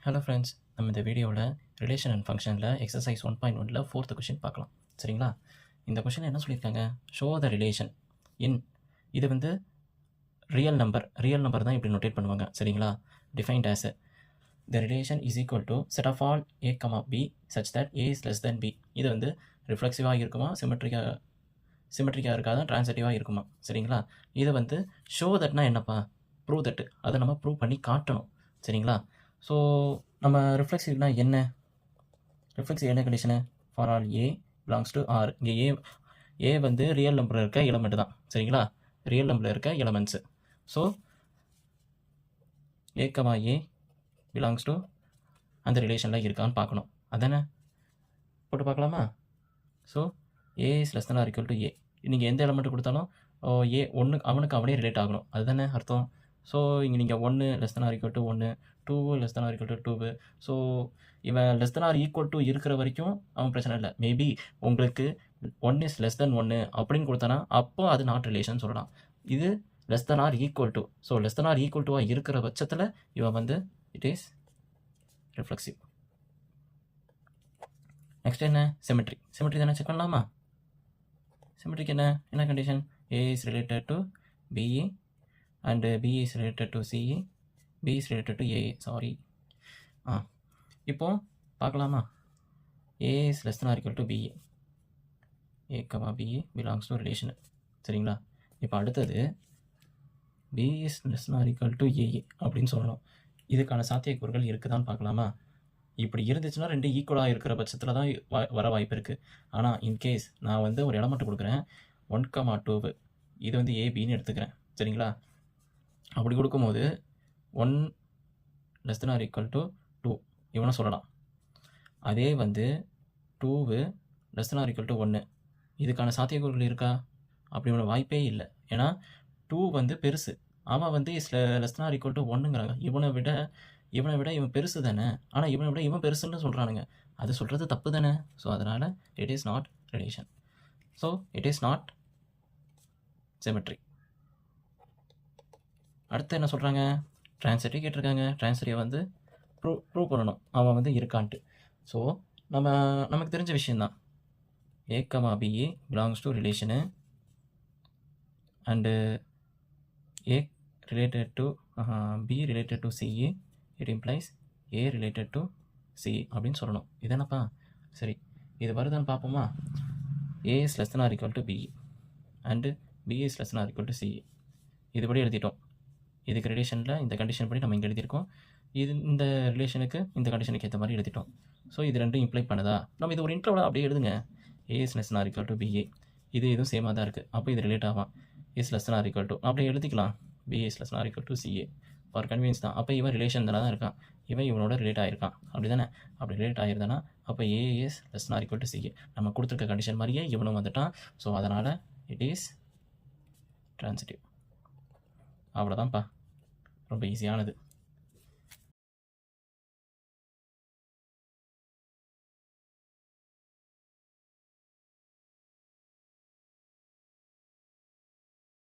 Hello friends, நம்ம இந்த வீடியோவில் ரிலேஷன் அண்ட் ஃபங்க்ஷனில் எக்ஸசைஸ் 1.1ல் ஃபோர்த்து கொஷின் பார்க்கலாம். சரிங்களா? இந்த கொஷின் என்ன சொல்லியிருக்காங்க? ஷோ த ரிலேஷன் இன், இது வந்து ரியல் நம்பர் தான் இப்படி நோட்டேட் பண்ணுவாங்க. சரிங்களா? Defined as the relation is equal to set of all A comma B such that A is less than B. இது வந்து ரிஃப்ளெக்சிவாக இருக்குமா, சிமெட்ரிக்காக இருக்காதான், ட்ரான்சிட்டிவாக இருக்குமா? சரிங்களா? இது வந்து ஷோ தட்னா என்னப்பா? ப்ரூவ் தட்டு. அதை நம்ம ப்ரூவ் பண்ணி காட்டணும். சரிங்களா? ஸோ நம்ம ரிஃப்ளெக்சிவ்னா என்ன? ரிஃப்ளெக்சிவ் என்ன condition? For all A belongs to R. இங்கே ஏ வந்து ரியல் நம்பரில் இருக்க எலமெண்ட் தான். சரிங்களா? ரியல் நம்பரில் இருக்க elements. So A comma A belongs to அந்த ரிலேஷனில் இருக்கான்னு பார்க்கணும். அதானே? போட்டு பார்க்கலாமா? So A is less than or equal to A. நீங்கள் எந்த எலமெண்ட் கொடுத்தாலும் ஏ அவனுக்கு அவனே ரிலேட் ஆகணும். அதுதானே அர்த்தம். ஸோ இங்கே நீங்கள் 1 less than or equal to 1, 2 less than or equal to 2. So இவன் less than or equal to இருக்கிற வரைக்கும் அவன் பிரச்சனை இல்லை. மேபி உங்களுக்கு 1 இஸ் லெஸ் தென் 1 அப்படின்னு கொடுத்தானா அப்போ அது நாட் ரிலேஷன் சொல்லலாம். இது less than or equal to, so less than or equal டுவாக இருக்கிற பட்சத்தில் இவன் வந்து இட் இஸ் ரிஃப்ளெக்சிவ். நெக்ஸ்ட் என்ன? சிமெட்ரி தானே செக் பண்ணலாமா? சிமெட்ரிக்கு என்ன condition? A is related to B and B is related to CE, B is related to AA. Sorry. இப்போ பார்க்கலாமா? A is less than or equal to BE. A, BE belongs to relation. சரிங்களா? இப்போ அடுத்தது B is less than or equal to AA அப்படின்னு சொல்லணும். இதுக்கான சாத்தியக்கூறுகள் இருக்குதான்னு பார்க்கலாமா? இப்படி இருந்துச்சுன்னா ரெண்டு ஈக்குவலாக இருக்கிற பட்சத்தில் தான் வர வாய்ப்பு இருக்குது. ஆனால் இன்கேஸ் நான் வந்து ஒரு எலமெண்ட் கொடுக்குறேன் 1, 2, இது வந்து ஏபின்னு எடுத்துக்கிறேன். சரிங்களா? அப்படி கொடுக்கும்போது 1 less than or equal to 2 இவனை சொல்லலாம். அதே வந்து 2 less than or equal to 1, இதுக்கான சாத்தியக்கூறுகள் இருக்கா? அப்படி ஒன்று வாய்ப்பே இல்லை. ஏன்னா 2 வந்து பெருசு, அவன் வந்து less than or equal to 1ங்கிறாங்க. இவனை விட இவன் பெருசு தானே, ஆனால் இவனை விட இவன் பெருசுன்னு சொல்கிறானுங்க. அது சொல்கிறது தப்பு தானே. ஸோ அதனால் it is not relation. So it is not symmetry. அடுத்து என்ன சொல்கிறாங்க? ட்ரான்சிட்டி கேட்டிருக்காங்க. ட்ரான்சிட்டியை வந்து ப்ரூவ் பண்ணணும் அவன் வந்து இருக்கான்ட்டு. ஸோ நமக்கு தெரிஞ்ச விஷயந்தான். A comma B belongs to relation and A related to B related to C, it implies A related to C அப்படின்னு சொல்லணும். இது என்னப்பா? சரி, இது வருதான்னு பார்ப்போமா? A is less than or equal to B and B is less than or equal to C. இதுபடி எழுதிட்டோம். இதுக்கு ரிலேஷனில் இந்த கண்டிஷன் படி நம்ம இங்கே எழுதியிருக்கோம். இந்த ரிலேஷனுக்கு இந்த கண்டிஷனுக்கு ஏற்ற மாதிரி எழுதிட்டோம். ஸோ இது ரெண்டும் இம்ப்ளை பண்ணுதா? நம்ம இது ஒரு இன்ட்ரோவில் அப்படியே எழுதுங்க. A is less than or equal to B A. இதுவும் சேமாக தான் இருக்குது. அப்போ இது ரிலேட் ஆகும். Is less than or equal to அப்படியே எழுதிக்கலாம். B is less than or equal to C A for convenience தான். அப்போ இவன் ரிலேஷன் தானே தான் இருக்கான். இவனோட ரிலேட் ஆகிருக்கான். அப்படி தானே? அப்படி ரிலேட் ஆகிருந்தானா அப்போ A is less than or equal to C A. நம்ம கொடுத்துருக்க கண்டிஷன் மாதிரியே இவனும் வந்துட்டான். ஸோ அதனால் இட் இஸ் ட்ரான்சிட்டிவ். அவ்வளோதான்ப்பா. ரொம்ப ஈஸியானது.